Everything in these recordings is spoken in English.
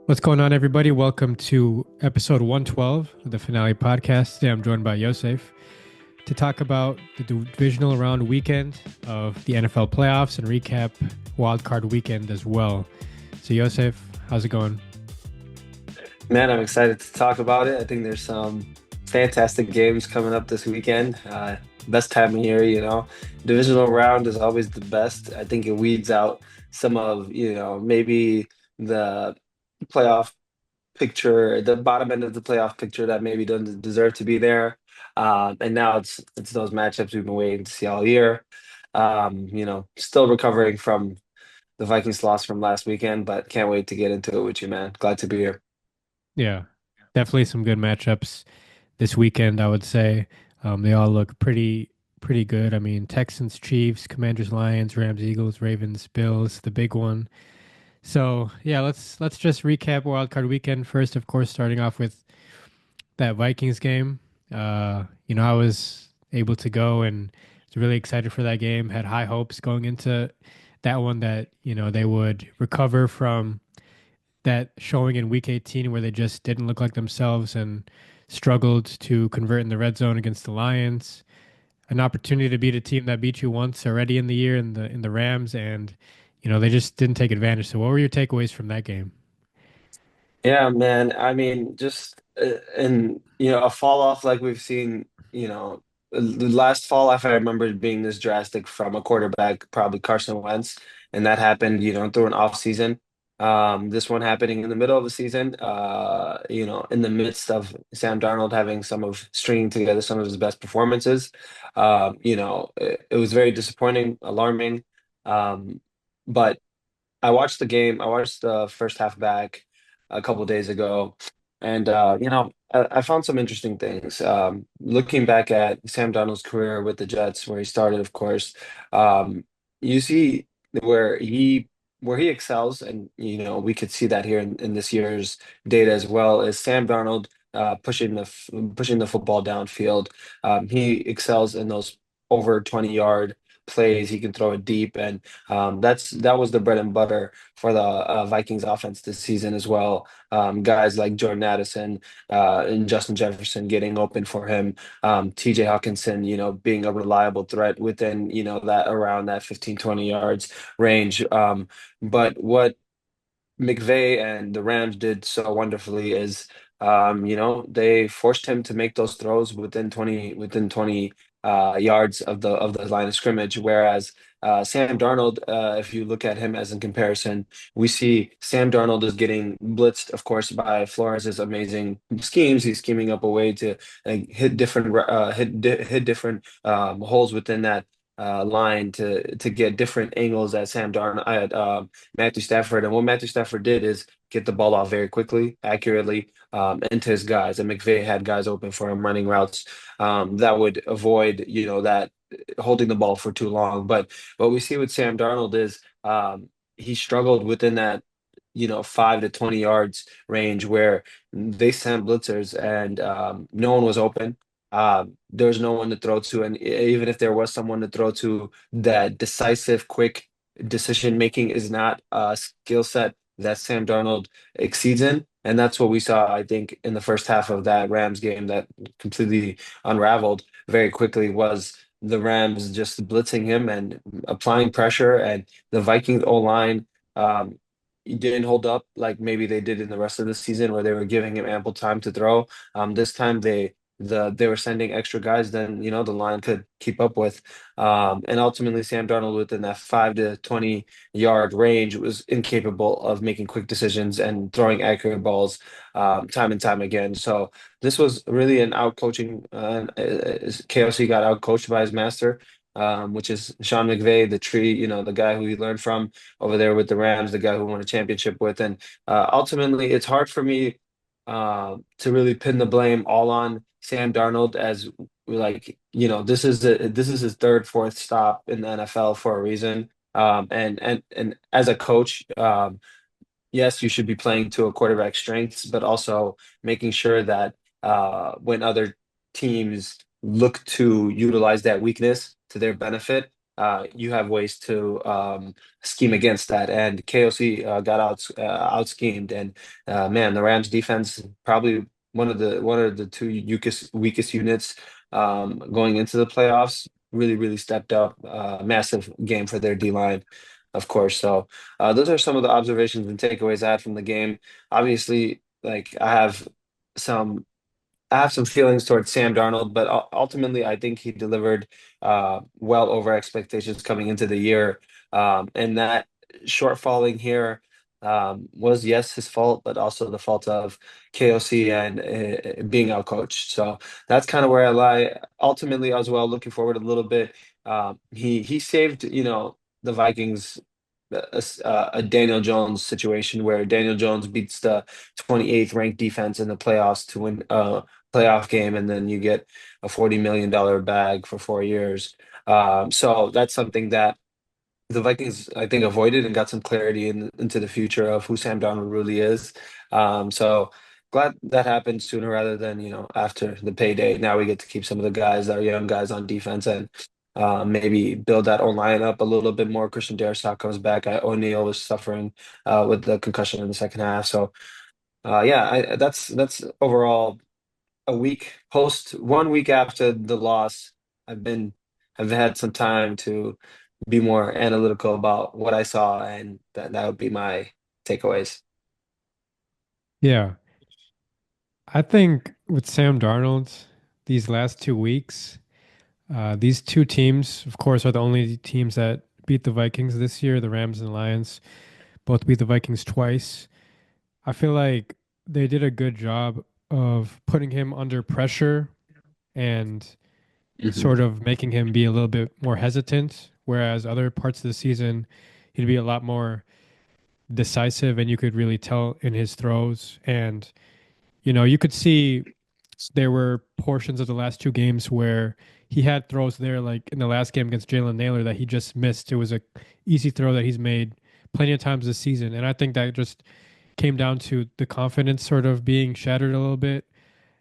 What's going on, everybody? Welcome to episode 112 of the Finale Podcast. Today I'm joined by Yossef to talk about the divisional round weekend of the NFL playoffs and recap Wild Card weekend as well. So, Yossef, how's it going? Man, I'm excited to talk about it. I think there's some fantastic games coming up this weekend. Best time of year. Divisional round is always the best. I think it weeds out some of, maybe the playoff picture, the bottom end of the playoff picture that maybe doesn't deserve to be there. And now it's those matchups we've been waiting to see all year. Still recovering from the Vikings loss from last weekend, but can't wait to get into it with you, man. Glad to be here. Yeah, definitely some good matchups this weekend, I would say. They all look pretty good. I mean, Texans, Chiefs, Commanders, Lions, Rams, Eagles, Ravens, Bills, the big one. So yeah, let's just recap Wild Card weekend first. Of course, starting off with that Vikings game. I was able to go and was really excited for that game. Had high hopes going into that one that they would recover from that showing in Week 18 where they just didn't look like themselves and struggled to convert in the red zone against the Lions. An opportunity to beat a team that beat you once already in the year in the Rams, and they just didn't take advantage. So, what were your takeaways from that game? Yeah, man. I mean, just and a fall off like we've seen, the last fall off I remember it being this drastic from a quarterback, probably Carson Wentz, and that happened, through an off season. This one happening in the middle of the season, in the midst of Sam Darnold having stringing together some of his best performances. It was very disappointing, alarming. Um, but I watched the game. I watched the first half back a couple days ago, and I found some interesting things. Looking back at Sam Darnold's career with the Jets, where he started, of course, you see where he excels, and we could see that here in this year's data as well. Is Sam Darnold pushing the football downfield? He excels in those over 20-yard plays. He can throw it deep, and that was the bread and butter for the Vikings offense this season as well. Guys like Jordan Addison and Justin Jefferson getting open for him. TJ Hawkinson, being a reliable threat within, that around that 15, 20 yards range. But what McVay and the Rams did so wonderfully is, they forced him to make those throws within 20 yards of the line of scrimmage. Whereas Sam Darnold, if you look at him as in comparison, we see Sam Darnold is getting blitzed, of course, by Flores's amazing schemes. He's scheming up a way to hit different holes within that line to get different angles at Sam Darnold at Matthew Stafford. And what Matthew Stafford did is get the ball off very quickly, accurately, into his guys. And McVay had guys open for him running routes that would avoid, that holding the ball for too long. But what we see with Sam Darnold is he struggled within that, 5 to 20 yards range where they sent blitzers and no one was open. There was no one to throw to, and even if there was someone to throw to, that decisive, quick decision making is not a skill set that Sam Darnold exceeds in. And that's what we saw, I think, in the first half of that Rams game that completely unraveled very quickly was the Rams just blitzing him and applying pressure. And the Vikings O-line didn't hold up like maybe they did in the rest of the season where they were giving him ample time to throw. This time they were sending extra guys than the line could keep up with. And ultimately Sam Darnold within that 5 to 20 yard range was incapable of making quick decisions and throwing accurate balls time and time again. So this was really an out coaching. KOC got out coached by his master. Which is Sean McVay, the tree, the guy who he learned from over there with the Rams, the guy who won a championship with. And ultimately, it's hard for me to really pin the blame all on Sam Darnold as like this is his third, fourth stop in the NFL for a reason. And as a coach, yes, you should be playing to a quarterback's strengths, but also making sure that when other teams look to utilize that weakness to their benefit, you have ways to scheme against that. And KOC got out schemed, and man, the Rams defense probably one of the two weakest units going into the playoffs. Really, really stepped up. Massive game for their D line, of course. So those are some of the observations and takeaways I had from the game. Obviously, like some I have some feelings towards Sam Darnold, but ultimately, I think he delivered well over expectations coming into the year. And that shortfalling here was, yes, his fault, but also the fault of KOC and being outcoached. So that's kind of where I lie. Ultimately, as well, looking forward a little bit, he saved, the Vikings a Daniel Jones situation where Daniel Jones beats the 28th ranked defense in the playoffs to win playoff game, and then you get a $40 million bag for 4 years. So that's something that the Vikings, I think, avoided and got some clarity into the future of who Sam Darnold really is. So glad that happened sooner rather than, after the payday. Now we get to keep some of the guys, our young guys on defense, and maybe build that O-line up a little bit more. Christian Darrisaw comes back. O'Neal was suffering with the concussion in the second half. So yeah, that's overall a week post 1 week after the loss. I've been I've had some time to be more analytical about what I saw, and that would be my takeaways. Yeah. I think with Sam Darnold, these last 2 weeks, these two teams, of course, are the only teams that beat the Vikings this year. The Rams and the Lions both beat the Vikings twice. I feel like they did a good job of putting him under pressure and Hmm. sort of making him be a little bit more hesitant, whereas other parts of the season, he'd be a lot more decisive and you could really tell in his throws. And, you could see there were portions of the last two games where he had throws there, like in the last game against Jalen Naylor, that he just missed. It was a easy throw that he's made plenty of times this season, and I think that just came down to the confidence sort of being shattered a little bit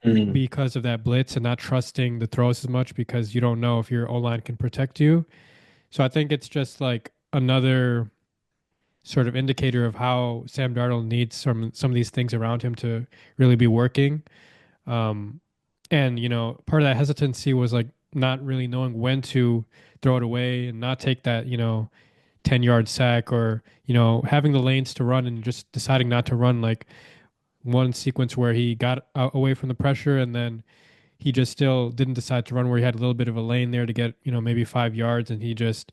Hmm. because of that blitz and not trusting the throws as much because you don't know if your O line can protect you. So I think it's just like another sort of indicator of how Sam Darnold needs some of these things around him to really be working. Um, and part of that hesitancy was like not really knowing when to throw it away and not take that 10-yard sack, or having the lanes to run and just deciding not to run, like one sequence where he got away from the pressure and then he just still didn't decide to run, where he had a little bit of a lane there to get maybe 5 yards, and he just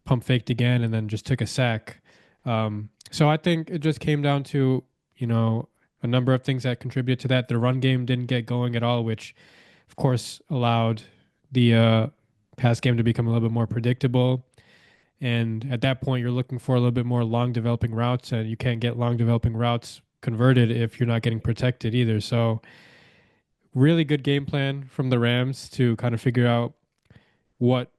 pump faked again and then just took a sack. So I think it just came down to, you know, a number of things that contributed to that. The run game didn't get going at all, which of course allowed the pass game to become a little bit more predictable. And at that point, you're looking for a little bit more long developing routes, and you can't get long developing routes converted if you're not getting protected either. So, really good game plan from the Rams to kind of figure out what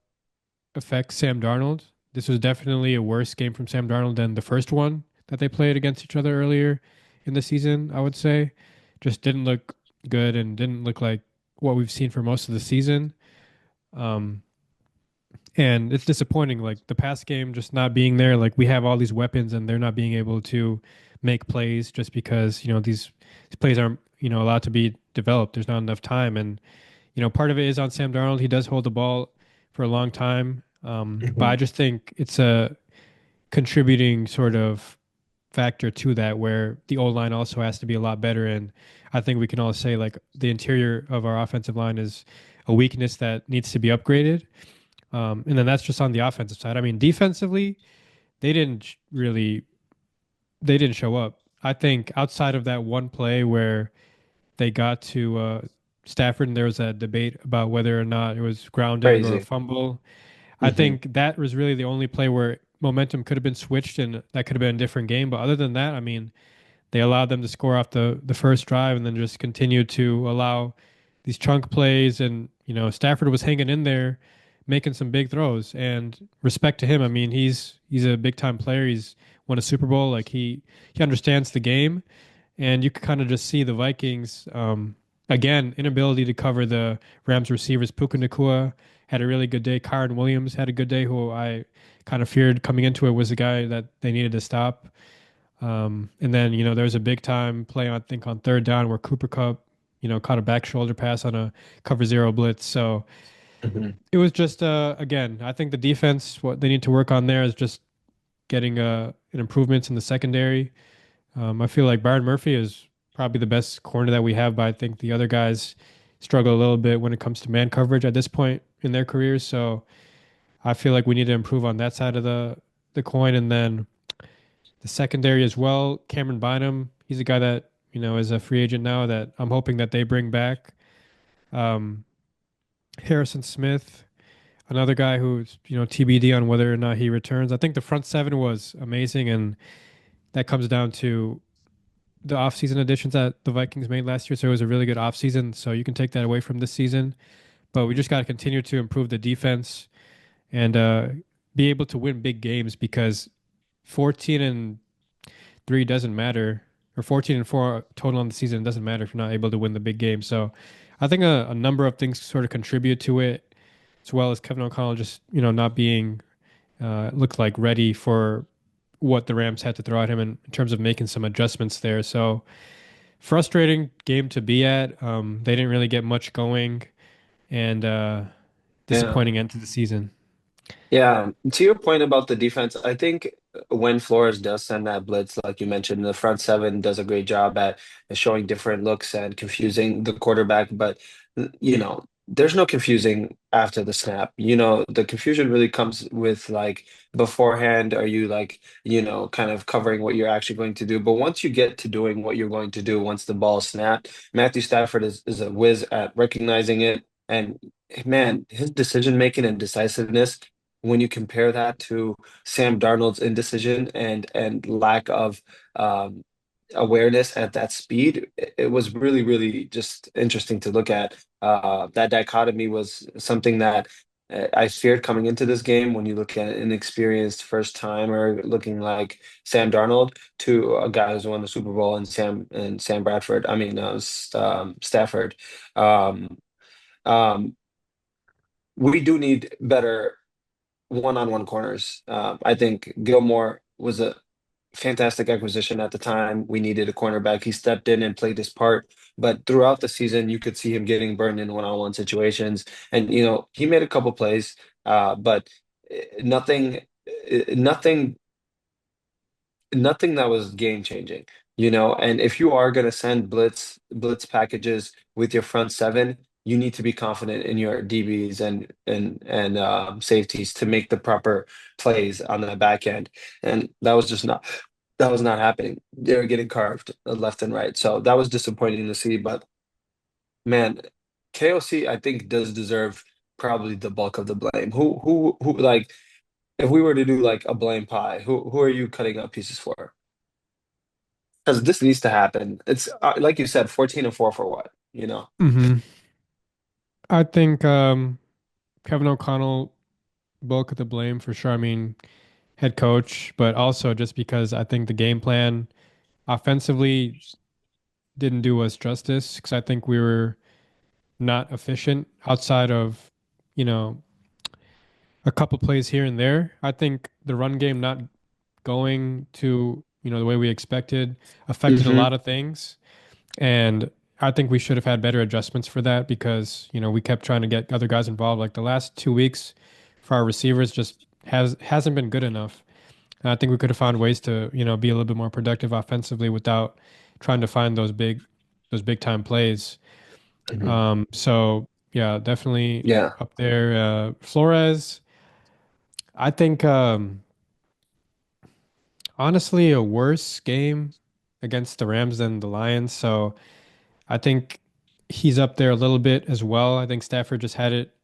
affects Sam Darnold. This was definitely a worse game from Sam Darnold than the first one that they played against each other earlier in the season, I would say. Just didn't look good and didn't look like what we've seen for most of the season. Um, and it's disappointing, like the pass game just not being there. Like we have all these weapons and they're not being able to make plays just because, these plays aren't, allowed to be developed. There's not enough time. And part of it is on Sam Darnold. He does hold the ball for a long time. But Hmm. I just think it's a contributing sort of factor to that where the old line also has to be a lot better. And I think we can all say like the interior of our offensive line is a weakness that needs to be upgraded. And then that's just on the offensive side. I mean, defensively, they didn't really they didn't show up. I think outside of that one play where they got to Stafford and there was a debate about whether or not it was grounding or a Crazy. fumble. I Hmm. think that was really the only play where momentum could have been switched and that could have been a different game. But other than that, I mean, they allowed them to score off the first drive and then just continued to allow these chunk plays. And, Stafford was hanging in there, making some big throws. And respect to him. I mean, he's a big time player. He's won a Super Bowl. Like he understands the game. And you could kind of just see the Vikings. again, inability to cover the Rams receivers. Puka Nacua had a really good day. Kyron Williams had a good day, who I kind of feared coming into it was the guy that they needed to stop. And then, there was a big time play, I think, on third down where Cooper Cup, caught a back shoulder pass on a cover zero blitz. So Mhm. it was just, again, I think the defense, what they need to work on there is just getting an improvements in the secondary. I feel like Byron Murphy is probably the best corner that we have, but I think the other guys struggle a little bit when it comes to man coverage at this point in their careers. So I feel like we need to improve on that side of the coin. And then the secondary as well, Cameron Bynum, he's a guy that, is a free agent now that I'm hoping that they bring back. Um, Harrison Smith, another guy who's, TBD on whether or not he returns. I think the front seven was amazing, and that comes down to the offseason additions that the Vikings made last year. So it was a really good offseason. So you can take that away from this season. But we just got to continue to improve the defense and be able to win big games because 14-3 doesn't matter, or 14-4 total on the season doesn't matter if you're not able to win the big game. So I think a number of things sort of contribute to it, as well as Kevin O'Connell just, not being looked like ready for what the Rams had to throw at him in terms of making some adjustments there. So frustrating game to be at. They didn't really get much going, and Yeah. disappointing end to the season. Yeah, to your point about the defense, I think when Flores does send that blitz, like you mentioned, the front seven does a great job at showing different looks and confusing the quarterback. But, there's no confusing after the snap. The confusion really comes with like beforehand, are you like, kind of covering what you're actually going to do. But once you get to doing what you're going to do, once the ball is snapped, Matthew Stafford is a whiz at recognizing it. And man, his decision making and decisiveness when you compare that to Sam Darnold's indecision and lack of um, awareness at that speed, it was really, really just interesting to look at. That dichotomy was something that I feared coming into this game when you look at an inexperienced first timer looking like Sam Darnold to a guy who's won the Super Bowl and Sam Bradford. I mean, Stafford. Um, um, we do need better one-on-one corners. I think Gilmore was a fantastic acquisition at the time. We needed a cornerback. He stepped in and played his part. But throughout the season, you could see him getting burned in one-on-one situations. And, he made a couple plays, but nothing, nothing nothing that was game changing, and if you are going to send blitz packages with your front seven, you need to be confident in your DBs and safeties to make the proper plays on the back end. And that was not happening. They were getting carved left and right. So that was disappointing to see. But man, KOC I think does deserve probably the bulk of the blame. Who like if we were to do like a blame pie, who are you cutting up pieces for? Because this needs to happen. It's like you said, 14-4 for what? hmm I think Kevin O'Connell bulk of the blame for sure. I mean, head coach, but also just because I think the game plan offensively didn't do us justice because I think we were not efficient outside of, you know, a couple plays here and there. I think the run game not going to, the way we expected affected a Hmm. lot of things. And I think we should have had better adjustments for that because, we kept trying to get other guys involved. Like the last 2 weeks for our receivers just hasn't been good enough. And I think we could have found ways to, be a little bit more productive offensively without trying to find those big time plays. Hmm. So yeah, definitely Yeah. up there. Flores, I think honestly a worse game against the Rams than the Lions. So I think he's up there a little bit as well. I think Stafford just had it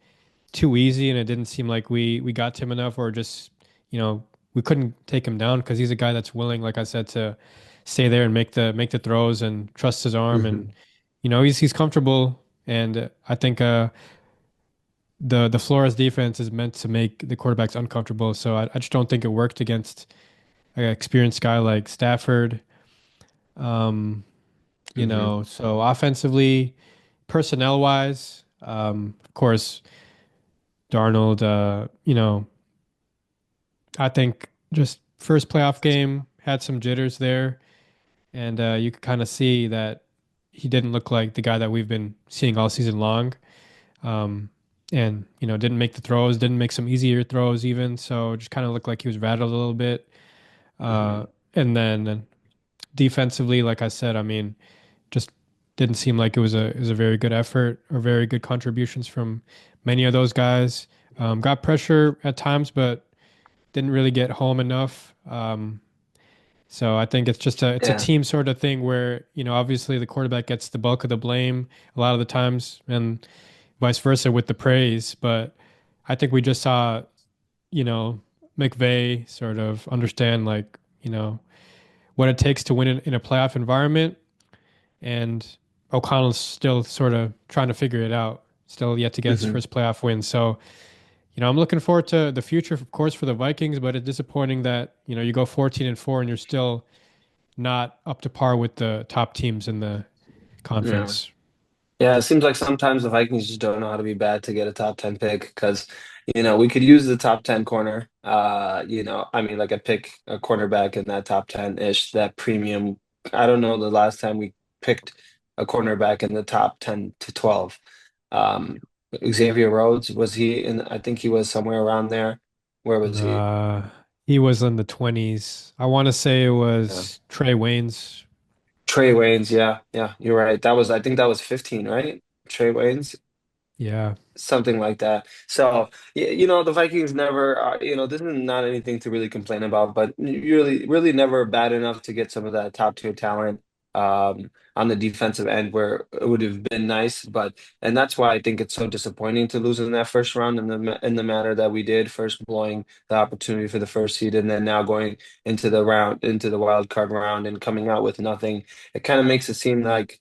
too easy, and it didn't seem like we got to him enough, or just we couldn't take him down because he's a guy that's willing, like I said, to stay there and make the throws and trust his arm, and Hmm. he's comfortable. And I think the Flores defense is meant to make the quarterbacks uncomfortable. So I just don't think it worked against an experienced guy like Stafford. Um, Hmm. so offensively. personnel wise, of course, Darnold, I think just first playoff game had some jitters there, and you could kind of see that he didn't look like the guy that we've been seeing all season long. Um, and didn't make the throws, didn't make some easier throws even, so just kind of looked like he was rattled a little bit. Hmm. Uh, and then defensively, like I said, I mean, just didn't seem like it was a very good effort or very good contributions from many of those guys. Got pressure at times, but didn't really get home enough. So I think it's a Yeah. team sort of thing where, obviously the quarterback gets the bulk of the blame a lot of the times and vice versa with the praise. But I think we just saw, you know, McVay sort of understand like, what it takes to win in a playoff environment. And O'Connell's still sort of trying to figure it out, still yet to get his Hmm. first playoff win. So, I'm looking forward to the future, of course, for the Vikings, but it's disappointing that, you go 14-4 and you're still not up to par with the top teams in the Yeah. conference. Yeah, it seems like sometimes the Vikings just don't know how to be bad to get a top 10 pick because, we could use the top 10 corner. I mean, like a cornerback in that top 10-ish, that premium. I don't know the last time we picked a cornerback in the top 10 to 12. Um, Xavier Rhodes, was he in? I think he was somewhere around there. Where was he? Uh, he was in the 20s. I want to say it Yeah. was Trey Waynes. Trey Waynes, yeah, yeah, you're right. I think that was 15, right? Trey Waynes. Yeah. Something like that. So, the Vikings never, this is not anything to really complain about, but really, really never bad enough to get some of that top tier talent on the defensive end where it would have been nice. And that's why I think it's so disappointing to lose in that first round in the manner that we did, first blowing the opportunity for the first seed and then now going into the wild card round and coming out with nothing. It kind of makes it seem like,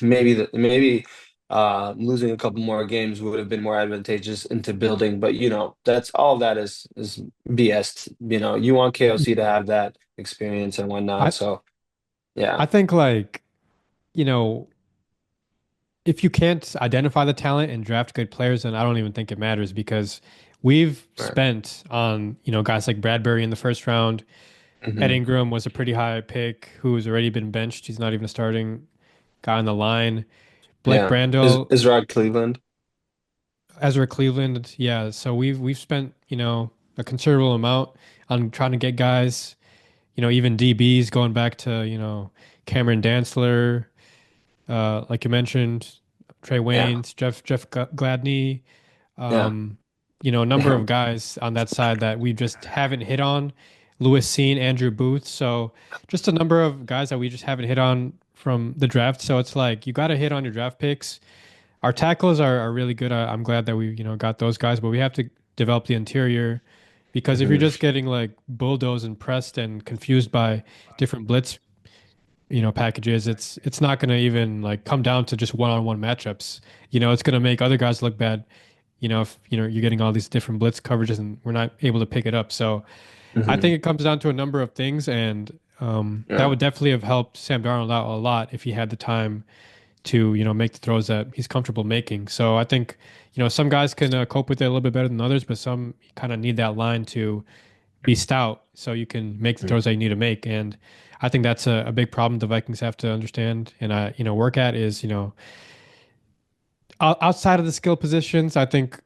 maybe losing a couple more games would have been more advantageous into building, but that's all that is BS. You want KOC to have that experience and whatnot. I So yeah, I think like, you know, if you can't identify the talent and draft good players, then I don't even think it matters because we've right. spent on, guys like Bradbury in the first round. Ed Hmm. Ingram was a pretty high pick who's already been benched. He's not even a starting guy on the line. Blake Yeah, is Brandel, Rod Cleveland? Ezra Cleveland, yeah. So we've spent, a considerable amount on trying to get guys, even DBs going back to, Cameron Dantzler, like you mentioned, Trey Yeah, Waynes, Jeff Gladney, yeah, um, a number yeah. of guys on that side that we just haven't hit on. Lewis Seen, Andrew Booth. So just a number of guys that we just haven't hit on from the draft. So it's like you got to hit on your draft picks. Our tackles are really good. I'm glad that we, got those guys, but we have to develop the interior because if you're Hmm. just getting like bulldozed and pressed and confused by different blitz, packages, it's not going to even like come down to just one-on-one matchups. It's going to make other guys look bad. If you're getting all these different blitz coverages and we're not able to pick it up. So I Hmm. think it comes down to a number of things, and that Yeah. would definitely have helped Sam Darnold out a lot if he had the time to make the throws that he's comfortable making. So I think some guys can cope with it a little bit better than others, but some kind of need that line to be stout so you can make the Mhm. throws that you need to make. And I think that's a big problem the Vikings have to understand and work at is outside of the skill positions. I think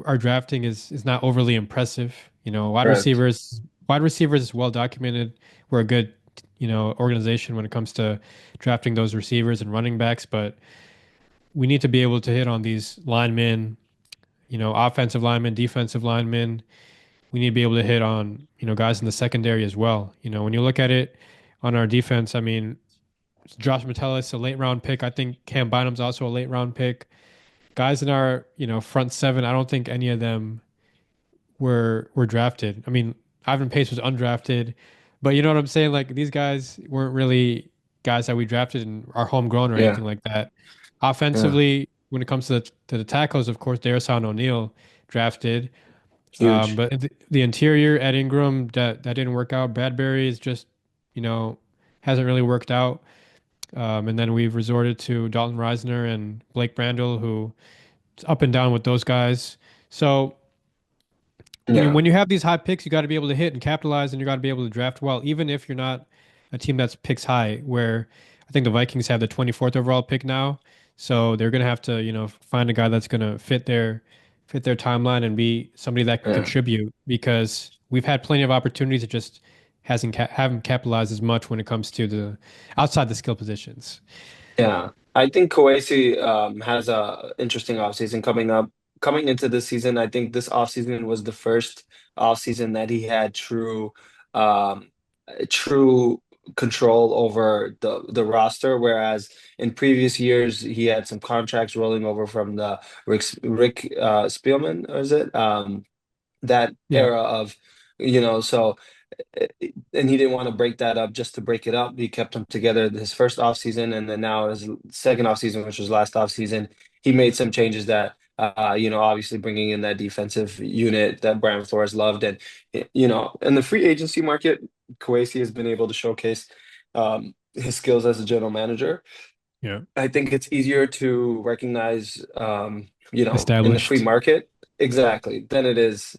our drafting is not overly impressive. Correct. Wide receivers is well documented. We're a good organization when it comes to drafting those receivers and running backs, but we need to be able to hit on these linemen, offensive linemen, defensive linemen. We need to be able to hit on, guys in the secondary as well. When you look at it on our defense, I mean, Josh Metellus, a late round pick. I think Cam Bynum's also a late round pick. Guys in our, front seven, I don't think any of them were drafted. I mean, Ivan Pace was undrafted, but you know what I'm saying? Like these guys weren't really guys that we drafted and are homegrown or Yeah. anything like that. Yeah. Offensively, when it comes to the tackles, of course, Darisaw O'Neal drafted. Huge. But the interior at Ingram that didn't work out. Bradbury is just, you know, hasn't really worked out. And then we've resorted to Dalton Reisner and Blake Brandel, who it's up and down with those guys. So Yeah. when you have these high picks, you got to be able to hit and capitalize, and you got to be able to draft well, even if you're not a team that's picks high. Where I think the Vikings have the 24th overall pick now, so they're gonna have to, find a guy that's gonna fit their timeline and be somebody that can Yeah. contribute. Because we've had plenty of opportunities, it just haven't capitalized as much when it comes to the outside the skill positions. Yeah, I think Kawhi has a interesting offseason coming up. Coming into this season, I think this offseason was the first offseason that he had um, true control over the roster. Whereas in previous years, he had some contracts rolling over from the Rick Spielman, or is it? That Yeah, era of, so and he didn't want to break that up just to break it up. He kept them together his first offseason, and then now his second offseason, which was last offseason, he made some changes that obviously bringing in that defensive unit that Brian Flores loved. And in the free agency market, Kwesi has been able to showcase his skills as a general manager. yeah, I think it's easier to recognize, in the free established. market, exactly, than it is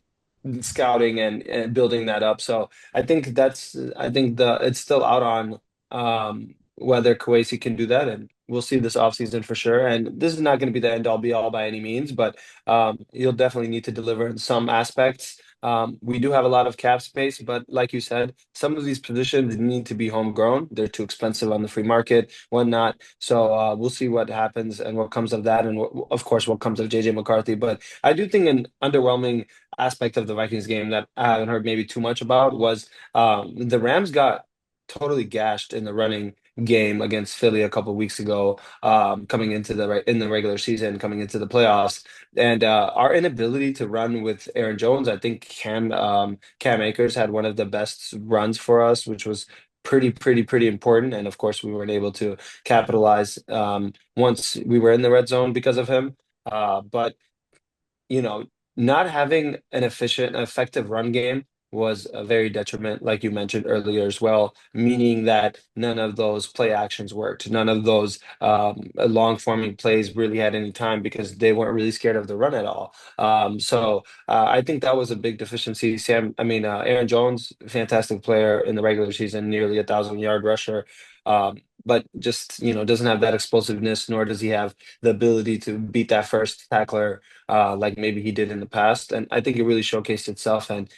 scouting and building that up. So I think it's still out on whether Kwesi can do that, and we'll see this offseason for sure. And this is not going to be the end all be all by any means, but you'll definitely need to deliver in some aspects. We do have a lot of cap space, but like you said, some of these positions need to be homegrown. They're too expensive on the free market, whatnot. So we'll see what happens and what comes of that, and of course what comes of JJ McCarthy. But I do think an underwhelming aspect of the Vikings game that I haven't heard maybe too much about was the Rams got totally gashed in the running game against Philly a couple weeks ago, coming into in the regular season, coming into the playoffs, and our inability to run with Aaron Jones. I think Cam Akers had one of the best runs for us, which was pretty important. And of course, we weren't able to capitalize once we were in the red zone because of him. But you know, not having an efficient, effective run game was a very detriment, like you mentioned earlier as well, meaning that none of those play actions worked. None of those long forming plays really had any time because they weren't really scared of the run at all. I think that was a big deficiency. Aaron Jones, fantastic player in the regular season, nearly 1,000 yard rusher. But just, doesn't have that explosiveness, nor does he have the ability to beat that first tackler like maybe he did in the past. And I think it really showcased itself. And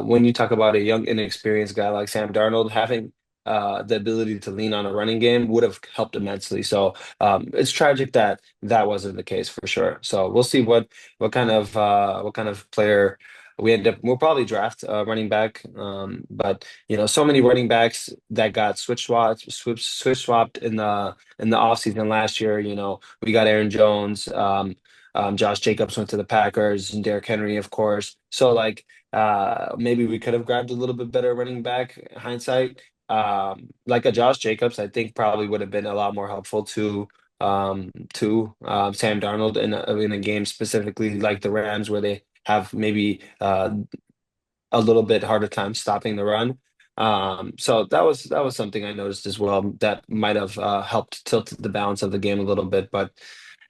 when you talk about a young, inexperienced guy like Sam Darnold, having the ability to lean on a running game would have helped immensely. So it's tragic that that wasn't the case for sure. So we'll see what kind of player we end up. We'll probably draft a running back, but so many running backs that got switch swapped in the offseason last year. We got Aaron Jones. Josh Jacobs went to the Packers and Derrick Henry, of course. So like maybe we could have grabbed a little bit better running back hindsight. Like a Josh Jacobs, I think probably would have been a lot more helpful to Sam Darnold in a game specifically like the Rams where they have maybe a little bit harder time stopping the run. So that was something I noticed as well that might have helped tilt the balance of the game a little bit. But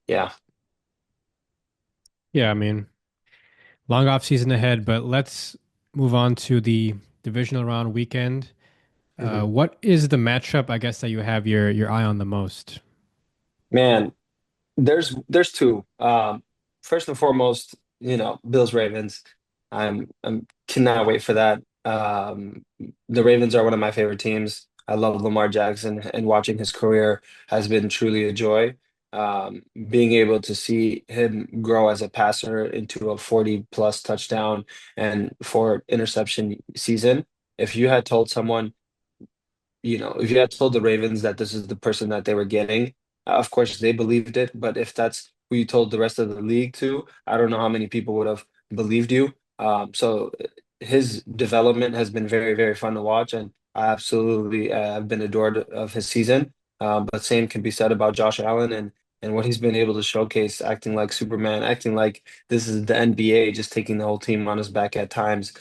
yeah. Yeah, I mean, long off season ahead, but let's move on to the divisional round weekend. Mhm. What is the matchup, I guess, that you have your eye on the most? Man, there's two. First and foremost, Bills Ravens. I'm cannot wait for that. The Ravens are one of my favorite teams. I love Lamar Jackson, and watching his career has been truly a joy. Being able to see him grow as a passer into a 40 plus touchdown and four interception season. If you had told someone if you had told the Ravens that this is the person that they were getting, of course they believed it. But if that's who you told the rest of the league to, I don't know how many people would have believed you. His development has been very fun to watch, and I absolutely have been adored of his season. But same can be said about Josh Allen and what he's been able to showcase, acting like Superman, acting like this is the NBA, just taking the whole team on his back at times,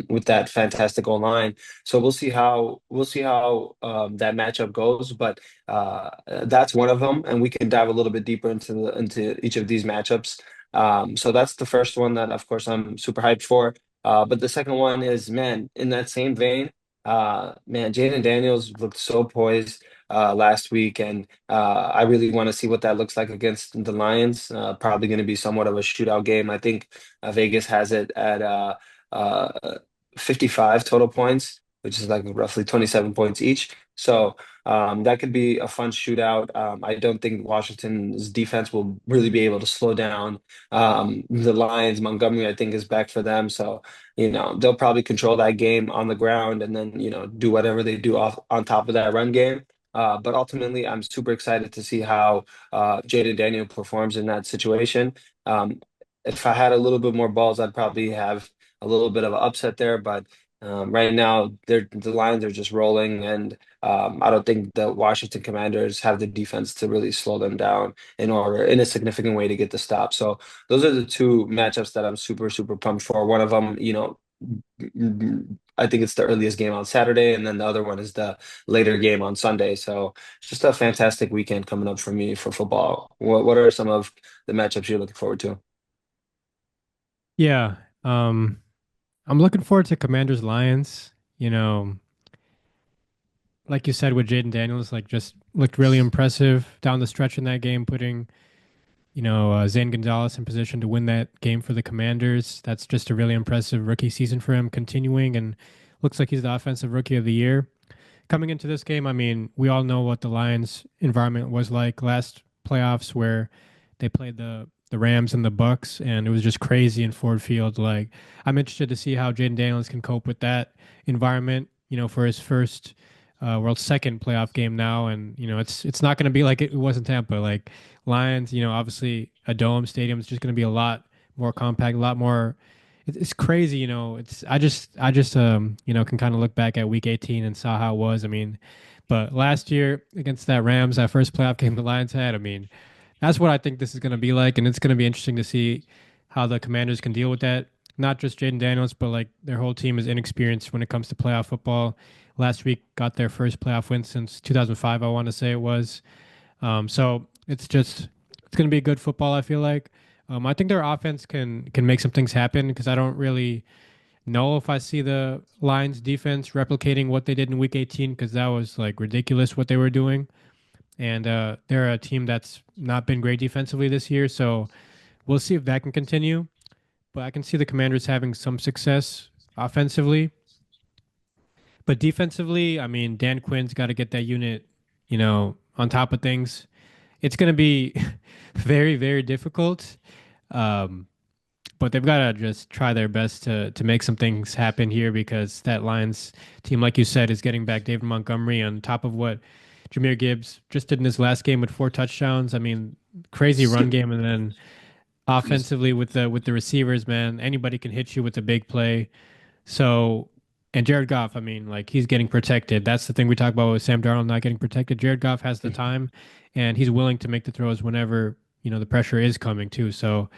with that fantastic line. So we'll see how that matchup goes, but that's one of them, and we can dive a little bit deeper into each of these matchups. So that's the first one that, of course, I'm super hyped for. But the second one is, man, in that same vein, man, Jaden Daniels looked so poised last week, and I really want to see what that looks like against the Lions. Probably going to be somewhat of a shootout game. I think Vegas has it at uh, 55 total points, which is like roughly 27 points each. So that could be a fun shootout. I don't think Washington's defense will really be able to slow down the Lions. Montgomery, I think, is back for them. So, they'll probably control that game on the ground and then, do whatever they do off on top of that run game. But ultimately, I'm super excited to see how Jaden Daniel performs in that situation. Um, if I had a little bit more balls, I'd probably have a little bit of an upset there. But right now, the Lions are just rolling, and I don't think the Washington Commanders have the defense to really slow them down in a significant way to get the stop. So those are the two matchups that I'm super, super pumped for. One of them, I think it's the earliest game on Saturday, and then the other one is the later game on Sunday. So it's just a fantastic weekend coming up for me for football. What are some of the matchups you're looking forward to? Yeah. I'm looking forward to Commanders Lions. You know, like you said with Jaden Daniels, like just looked really impressive down the stretch in that game, putting, Zane Gonzalez in position to win that game for the Commanders. That's just a really impressive rookie season for him continuing, and looks like he's the offensive rookie of the year. Coming into this game, I mean, we all know what the Lions environment was like last playoffs where they played the Rams and the Bucks, and it was just crazy in Ford Field. Like, I'm interested to see how Jaden Daniels can cope with that environment, for his first world's second playoff game now. And, it's not going to be like it was in Tampa. Like Lions, obviously a dome stadium is just going to be a lot more compact, a lot more it's crazy, It's I just can kind of look back at week 18 and saw how it was. I mean, but last year against that Rams, that first playoff game the Lions had, I mean, that's what I think this is going to be like, and it's going to be interesting to see how the Commanders can deal with that. Not just Jaden Daniels, but like their whole team is inexperienced when it comes to playoff football. Last week got their first playoff win since 2005, I want to say it was. So it's going to be good football. I feel like. I think their offense can make some things happen because I don't really know if I see the Lions defense replicating what they did in Week 18 because that was like ridiculous what they were doing, and they're a team that's not been great defensively this year. So we'll see if that can continue. But I can see the Commanders having some success offensively, but defensively, I mean, Dan Quinn's got to get that unit, on top of things. It's going to be very, very difficult. Um, but they've got to just try their best to make some things happen here because that Lions team, like you said, is getting back David Montgomery on top of what Jahmyr Gibbs just did in his last game with 4 touchdowns. I mean, crazy run game, and then offensively with the receivers, man, anybody can hit you with a big play. So, and Jared Goff, I mean, like he's getting protected. That's the thing we talk about with Sam Darnold not getting protected. Jared Goff has the time, and he's willing to make the throws whenever the pressure is coming too. So,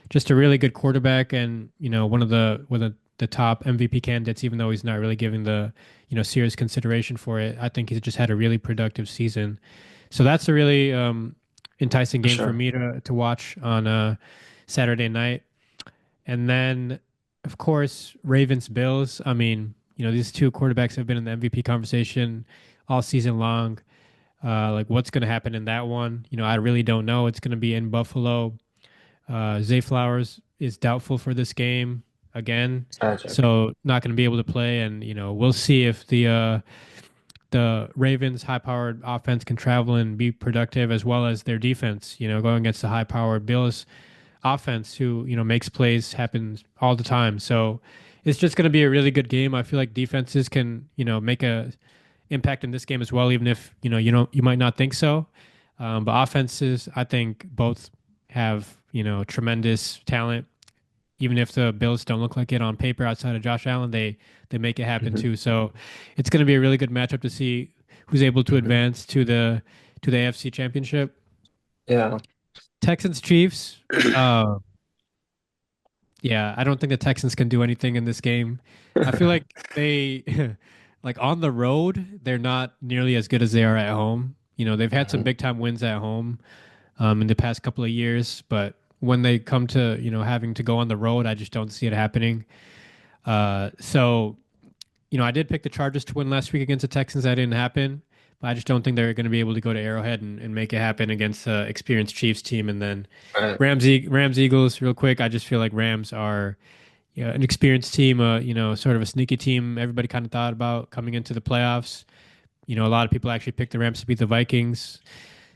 just a really good quarterback, and one of the top MVP candidates, even though he's not really giving the serious consideration for it. I think he's just had a really productive season. So that's a really enticing For game for sure. me to watch on Saturday night. And then, of course, Ravens Bills. I mean, these two quarterbacks have been in the MVP conversation all season long. Like, what's going to happen in that one? I really don't know. It's going to be in Buffalo. Zay Flowers is doubtful for this game again, Gotcha. so not going to be able to play. And we'll see if the Ravens' high-powered offense can travel and be productive, as well as their defense. Going against the high-powered Bills offense, who makes plays happen all the time. So it's just going to be a really good game. I feel like defenses can make a impact in this game as well, even if you might not think so. But offenses, I think both have tremendous talent. Even if the Bills don't look like it on paper outside of Josh Allen, they make it happen Mhm. too. So it's going to be a really good matchup to see who's able to Mhm. advance to the AFC Championship. Yeah. Texans Chiefs. Uh, yeah, I don't think the Texans can do anything in this game. I feel like they, like on the road, they're not nearly as good as they are at home. They've had some Mhm. big time wins at home in the past couple of years, but when they come to, having to go on the road, I just don't see it happening. So, I did pick the Chargers to win last week against the Texans. That didn't happen, but I just don't think they're going to be able to go to Arrowhead and make it happen against the experienced Chiefs team. And then Right. Rams Eagles, real quick. I just feel like Rams are an experienced team, sort of a sneaky team. Everybody kind of thought about coming into the playoffs. A lot of people actually picked the Rams to beat the Vikings.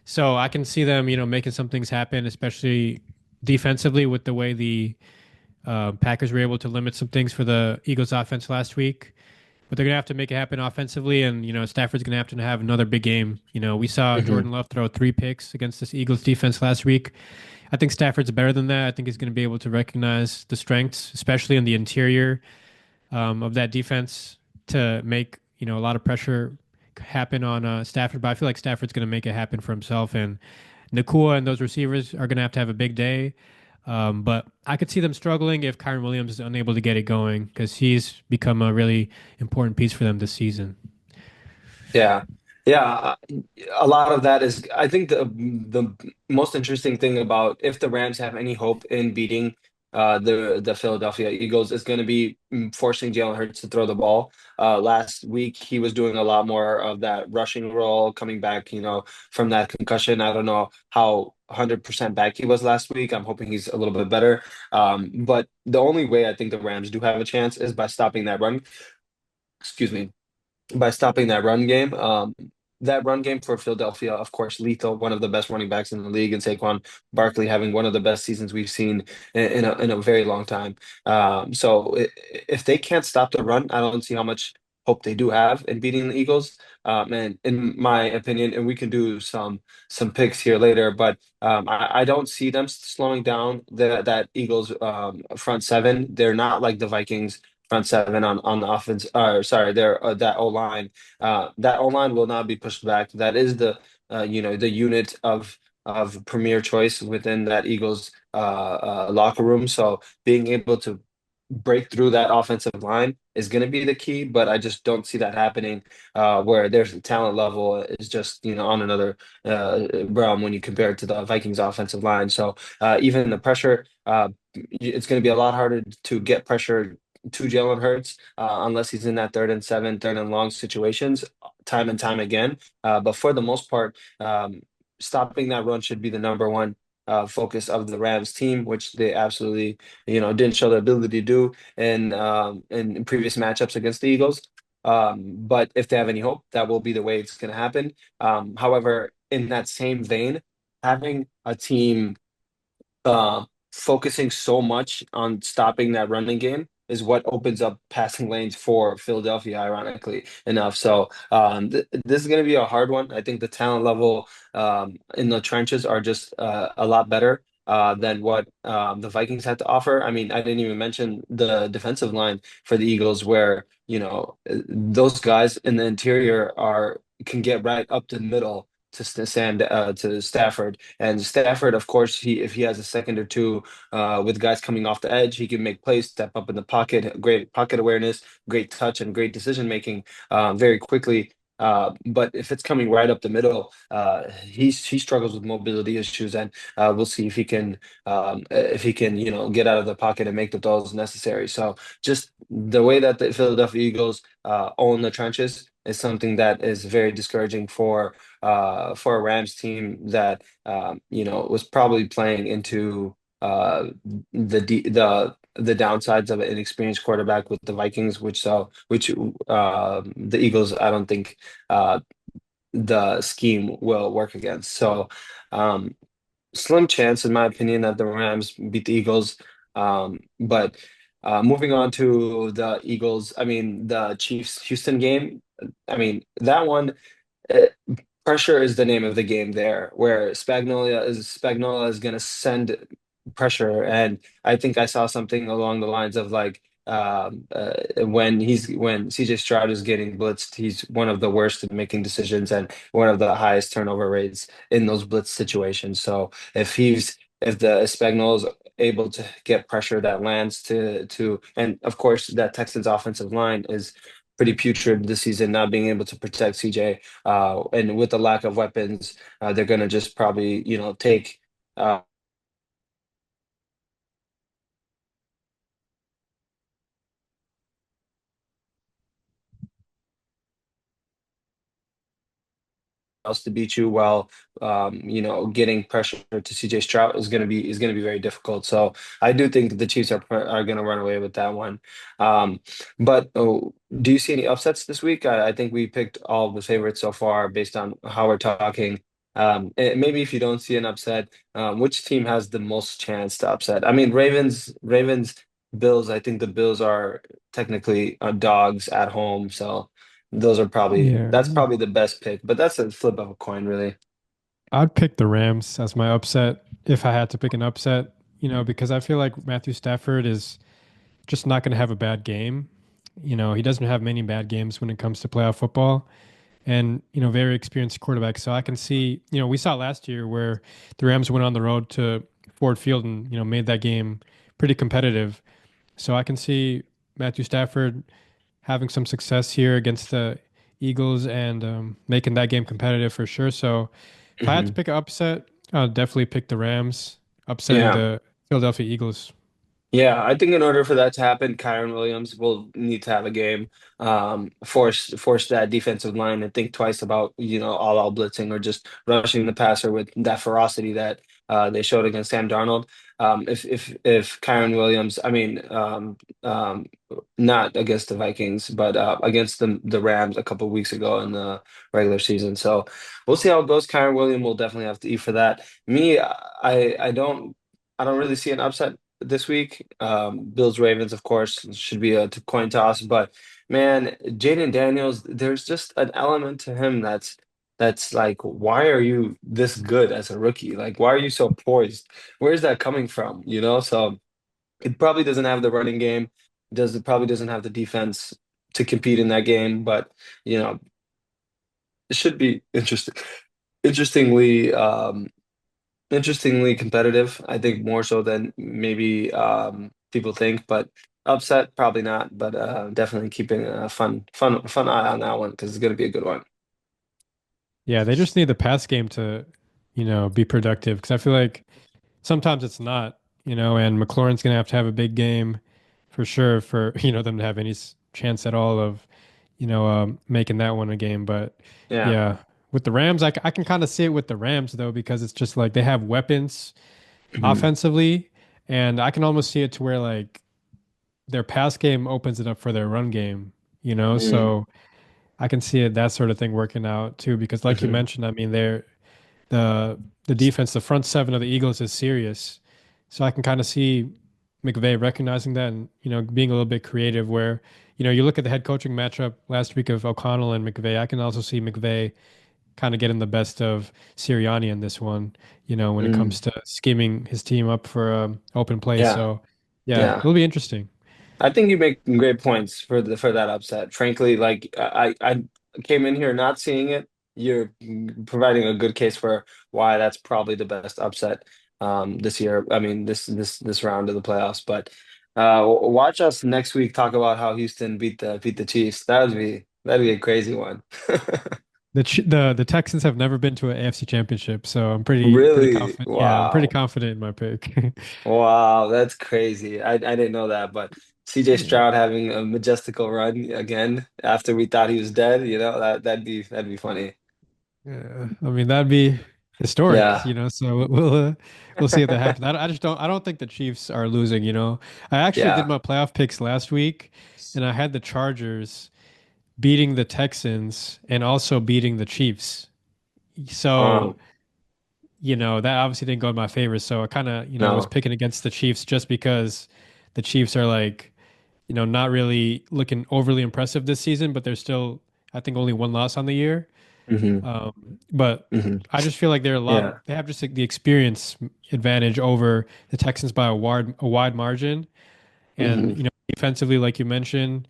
So I can see them, making some things happen, especially defensively with the way the Packers were able to limit some things for the Eagles offense last week. But they're gonna have to make it happen offensively, and Stafford's gonna have another big game. We saw Hmm. Jordan Love throw 3 picks against this Eagles defense last week. I think Stafford's better than that. I think he's gonna be able to recognize the strengths, especially in the interior of that defense, to make a lot of pressure happen on Stafford. But I feel like Stafford's gonna make it happen for himself, and Nakua and those receivers are gonna have a big day. But I could see them struggling if Kyron Williams is unable to get it going because he's become a really important piece for them this season. Yeah. Yeah. A lot of that is, I think the most interesting thing about if the Rams have any hope in beating the Philadelphia Eagles is going to be forcing Jalen Hurts to throw the ball. Last week he was doing a lot more of that rushing role, coming back, from that concussion. I don't know how 100% back he was last week. I'm hoping he's a little bit better. But the only way I think the Rams do have a chance is by stopping that run. Excuse me, by stopping that run game. That run game for Philadelphia, of course, lethal, one of the best running backs in the league, and Saquon Barkley having one of the best seasons we've seen in a very long time. If they can't stop the run, I don't see how much hope they do have in beating the Eagles. And in my opinion, and we can do some picks here later, but I don't see them slowing down that Eagles front seven. They're not like the Vikings front seven on the offense. Sorry, there that O line. That O line will not be pushed back. That is the unit of premier choice within that Eagles locker room. So being able to break through that offensive line is going to be the key, but I just don't see that happening where there's a talent level is just on another realm when you compare it to the Vikings offensive line. So even the pressure, it's going to be a lot harder to get pressure to Jalen Hurts unless he's in that 3rd and 7, 3rd and long situations time and time again. But for the most part, stopping that run should be the number one focus of the Rams team, which they absolutely, didn't show the ability to do in previous matchups against the Eagles. But if they have any hope, that will be the way it's going to happen. However, in that same vein, having a team focusing so much on stopping that running game is what opens up passing lanes for Philadelphia, ironically enough. So this is going to be a hard one. I think the talent level in the trenches are just a lot better than what the Vikings had to offer. I mean, I didn't even mention the defensive line for the Eagles, where those guys in the interior are can get right up the middle to Stafford. And Stafford, of course, he if he has a second or two with guys coming off the edge, he can make plays, step up in the pocket, great pocket awareness, great touch, and great decision making very quickly. But if it's coming right up the middle, he struggles with mobility issues, and we'll see if he can get out of the pocket and make the throws necessary. So just the way that the Philadelphia Eagles own the trenches is something that is very discouraging for a Rams team that was probably playing into the downsides of an inexperienced quarterback with the Vikings, which the Eagles I don't think uh, the scheme will work against. So um, slim chance, in my opinion, that the Rams beat the Eagles. But moving on to the Eagles, I mean the Chiefs Houston game. I mean that one. uh, Pressure is the name of the game there, where Spagnola is going to send pressure, and I think I saw something along the lines of like when CJ Stroud is getting blitzed, he's one of the worst at making decisions and one of the highest turnover rates in those blitz situations. So if the Spagnuolo is able to get pressure that lands and of course that Texans offensive line is pretty putrid this season, not being able to protect CJ, and with the lack of weapons, they're gonna just probably take. Uh, else to beat you while getting pressure to CJ Stroud is going to be very difficult. So I do think that the Chiefs are going to run away with that one. But do you see any upsets this week? I think we picked all of the favorites so far based on how we're talking. And maybe if you don't see an upset, which team has the most chance to upset? I mean, Ravens, Bills. I think the Bills are technically dogs at home, so. Yeah. That's probably the best pick, but that's a flip of a coin, really. I'd pick the Rams as my upset if I had to pick an upset, because I feel like Matthew Stafford is just not going to have a bad game. He doesn't have many bad games when it comes to playoff football and, very experienced quarterback. So I can see, we saw last year where the Rams went on the road to Ford Field and, made that game pretty competitive. So I can see Matthew Stafford having some success here against the Eagles and making that game competitive for sure. So if I had to Hmm. pick an upset, I'd definitely pick the Rams upsetting Yeah. the Philadelphia Eagles. Yeah, I think in order for that to happen, Kyron Williams will need to have a game, force that defensive line and think twice about, all out blitzing or just rushing the passer with that ferocity that they showed against Sam Darnold. If Kyron Williams, I mean, not against the Vikings, but against the Rams a couple of weeks ago in the regular season. So we'll see how it goes. Kyron Williams will definitely have to eat for that. Me, I don't really see an upset this week. Bills Ravens, of course, should be a coin toss. But man, Jaden Daniels, there's just an element to him that's like, why are you this good as a rookie? Like, why are you so poised? Where's that coming from? So it probably doesn't have the running game. It probably doesn't have the defense to compete in that game, but you know, it should be interestingly interestingly competitive. I think more so than maybe people think, but upset probably not. But definitely keeping a fun eye on that one because it's going to be a good one. Yeah, they just need the pass game to, be productive because I feel like sometimes it's not, and McLaurin's going to have a big game for sure for, them to have any chance at all of, making that one a game. But Yeah. yeah, with the Rams, I can kind of see it with the Rams though, because it's just like they have weapons Hmm. offensively, and I can almost see it to where like their pass game opens it up for their run game, Hmm. so I can see it that sort of thing working out too, because like you Hmm. mentioned, I mean, the the defense, the front seven of the Eagles is serious. So I can kind of see McVay recognizing that and, being a little bit creative where, you look at the head coaching matchup last week of O'Connell and McVay. I can also see McVay kind of getting the best of Sirianni in this one, when it Hmm. comes to scheming his team up for open play. Yeah. So yeah, Yeah. it'll be interesting. I think you make great points for that upset. Frankly, like I came in here not seeing it. You're providing a good case for why that's probably the best upset this year. I mean, this round of the playoffs. But watch us next week talk about how Houston beat the Chiefs. That'd be a crazy one. The Texans have never been to an AFC championship, so I'm pretty Really? confident. Yeah, I'm pretty Wow. confident in my pick. Wow, that's crazy. I didn't know that, but CJ Yeah. Stroud having a majestical run again after we thought he was dead, that'd be funny. Yeah, I mean that'd be historic, Yeah. So we'll see if that happens. I just don't think the Chiefs are losing. I actually did Yeah. my playoff picks last week, and I had the Chargers beating the Texans and also beating the Chiefs. So Um, that obviously didn't go in my favor. So I kind of was no. picking against the Chiefs just because the Chiefs are like not really looking overly impressive this season, but they're still I think only one loss on the year. Hmm. But Hmm. I just feel like Yeah. they have just like the experience advantage over the Texans by a wide margin. And, Hmm. defensively, like you mentioned,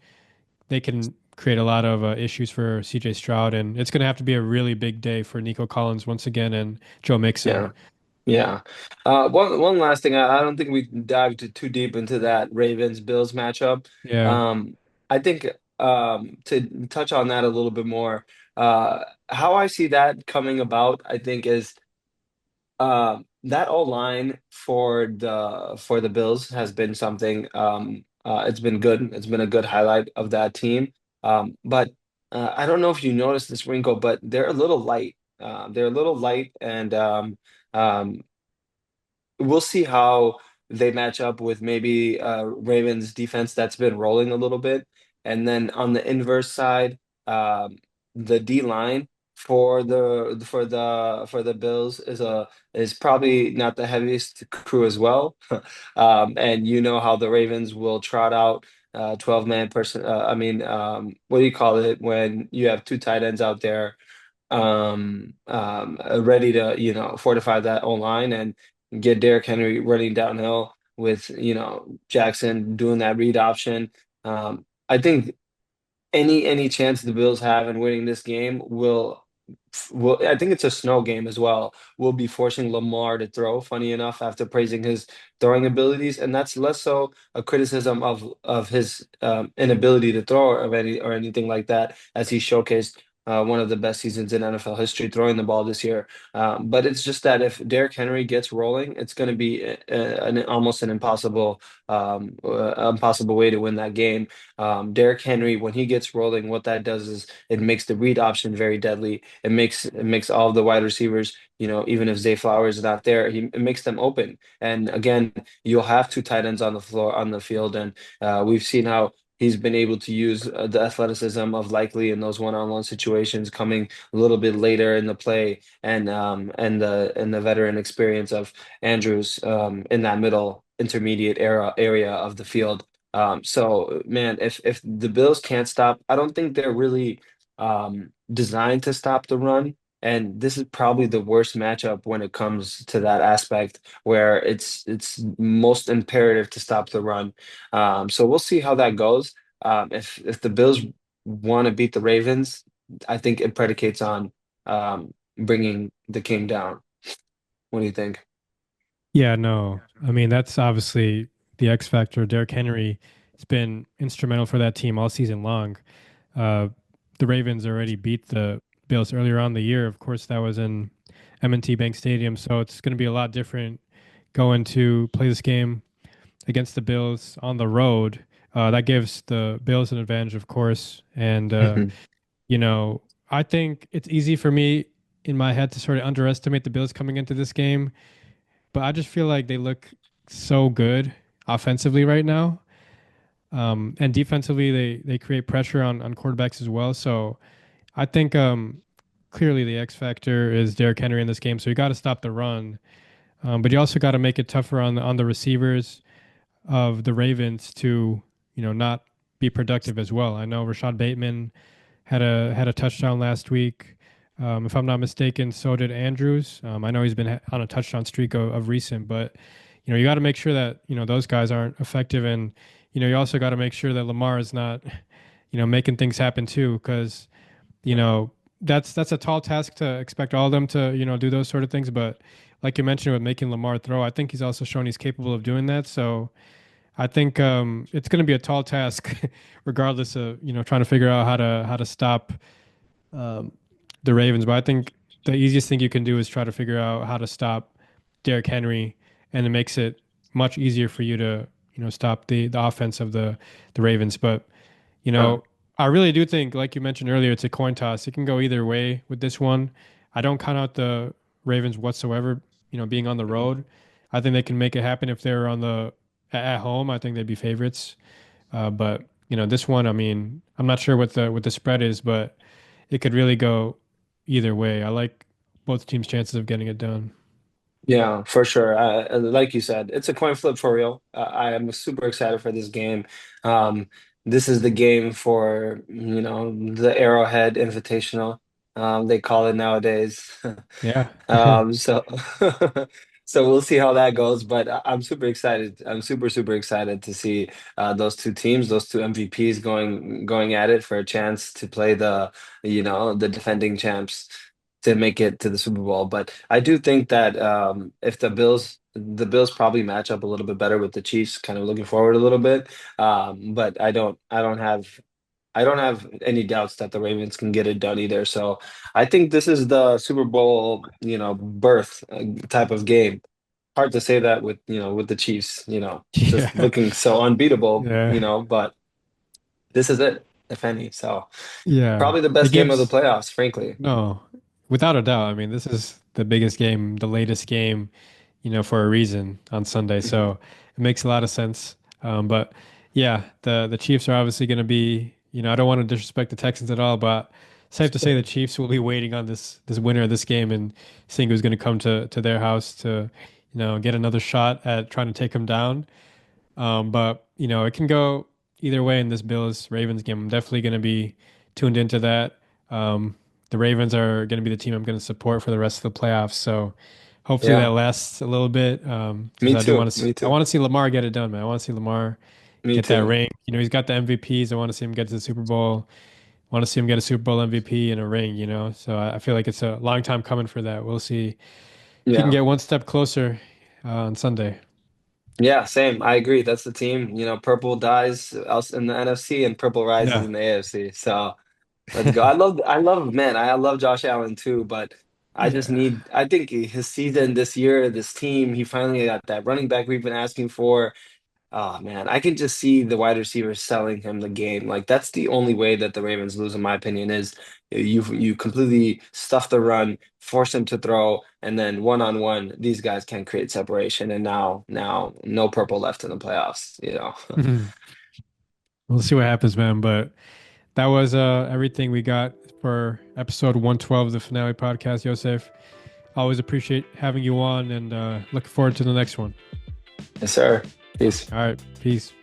they can create a lot of issues for CJ Stroud, and it's going to have to be a really big day for Nico Collins once again and Joe Mixon. Yeah. Yeah. One last thing. I don't think we dived too deep into that Ravens Bills matchup. Yeah. Um, I think to touch on that a little bit more, how I see that coming about, I think is that O line for the Bills has been something. It's been good. It's been a good highlight of that team. But I don't know if you noticed this wrinkle, but they're a little light. They're a little light, and um, we'll see how they match up with maybe Ravens defense that's been rolling a little bit. And then on the inverse side, the D line for the Bills is probably not the heaviest crew as well. And you know how the Ravens will trot out 12-man person. I mean, what do you call it when you have two tight ends out there ready to, fortify that O-line and get Derrick Henry running downhill with, Jackson doing that read option. I think any chance the Bills have in winning this game will I think it's a snow game as well. We'll be forcing Lamar to throw, funny enough, after praising his throwing abilities, and that's less so a criticism of his inability to throw or anything like that, as he showcased one of the best seasons in NFL history throwing the ball this year. But it's just that if Derrick Henry gets rolling, it's going to be almost an impossible way to win that game. Derrick Henry, when he gets rolling, what that does is it makes the read option very deadly. It makes all of the wide receivers, even if Zay Flowers is not there, it makes them open. And again, you'll have two tight ends on the floor on the field, and we've seen how he's been able to use the athleticism of Likely in those one-on-one situations, coming a little bit later in the play, and the veteran experience of Andrews in that middle intermediate area of the field. So man, if the Bills can't stop, I don't think they're really designed to stop the run. And this is probably the worst matchup when it comes to that aspect, where it's most imperative to stop the run. So we'll see how that goes. If the Bills want to beat the Ravens, I think it predicates on bringing the king down. What do you think? Yeah, no. I mean, that's obviously the X factor. Derrick Henry has been instrumental for that team all season long. Uh, the Ravens already beat the Bills earlier on in the year. Of course, that was in M&T Bank Stadium, so it's going to be a lot different going to play this game against the Bills on the road. That gives the Bills an advantage, of course. And, Mhm. you know, I think it's easy for me in my head to sort of underestimate the Bills coming into this game, but I just feel like they look so good offensively right now. And defensively, they create pressure on quarterbacks as well. So I think clearly the X factor is Derrick Henry in this game. So you got to stop the run, but you also got to make it tougher on the receivers of the Ravens to not be productive as well. I know Rashad Bateman had a touchdown last week. If I'm not mistaken, so did Andrews. I know he's been on a touchdown streak of recent, but you got to make sure that those guys aren't effective, and you also got to make sure that Lamar is not making things happen too, because you Yeah. know that's a tall task to expect all of them to do those sort of things. But like you mentioned with making Lamar throw, I think he's also shown he's capable of doing that. So I think it's going to be a tall task, regardless of trying to figure out how to stop um, the Ravens. But I think the easiest thing you can do is try to figure out how to stop Derrick Henry, and it makes it much easier for you to stop the offense of the Ravens. But you Uh, know, I really do think, like you mentioned earlier, it's a coin toss. It can go either way with this one. I don't count out the Ravens whatsoever, being on the road. I think they can make it happen if they're at home. I think they'd be favorites. But this one, I mean, I'm not sure what the spread is, but it could really go either way. I like both teams' chances of getting it done. Yeah, for sure. Like you said, it's a coin flip for real. I am super excited for this game. Um, this is the game for, the Arrowhead Invitational. They call it nowadays. Yeah. So, So we'll see how that goes. But I'm super excited. I'm super excited to see those two teams, those two MVPs going at it for a chance to play the defending champs to make it to the Super Bowl. But I do think that if the Bills probably match up a little bit better with the Chiefs, kind of looking forward a little bit. But I don't have any doubts that the Ravens can get it done either. So I think this is the Super Bowl, birth type of game. Hard to say that with the Chiefs, just Yeah. looking so unbeatable, Yeah. but this is it, if any. So Yeah. probably the It best game of the gives playoffs, frankly. no, without a doubt. I mean, this is the biggest game, the latest game, for a reason on Sunday. Mhm. So it makes a lot of sense. But yeah, the Chiefs are obviously going to be, I don't want to disrespect the Texans at all, but safe to say the Chiefs will be waiting on this winner of this game and seeing who's going to come to their house to, get another shot at trying to take them down. But it can go either way in this Bills Ravens game. I'm definitely going to be tuned into that. The Ravens are going to be the team I'm going to support for the rest of the playoffs. So hopefully that Yeah, lasts a little bit. Because me I do too. want to see, Me I too. want to see Lamar get it done, man. I want to see Lamar Me get that too. ring. He's got the MVPs. I want to see him get to the Super Bowl. I want to see him get a Super Bowl MVP and a ring. So I feel like it's a long time coming for that. We'll see if he can Yeah. get one step closer on Sunday. Yeah, same. I agree. That's the team. Purple dies else in the NFC and purple rises Yeah. in the AFC. So let's go. Man, I love Josh Allen too, but Yeah. I think his season this year, this team, he finally got that running back we've been asking for. Oh man, I can just see the wide receivers selling him the game. Like that's the only way that the Ravens lose, in my opinion, is you completely stuff the run, force him to throw, and then one-on-one, these guys can create separation. And now no purple left in the playoffs. We'll see what happens, man. But that was everything we got for episode 112 of the Finale Podcast, Yossef. Always appreciate having you on and looking forward to the next one. Yes, sir. Peace. All right. Peace.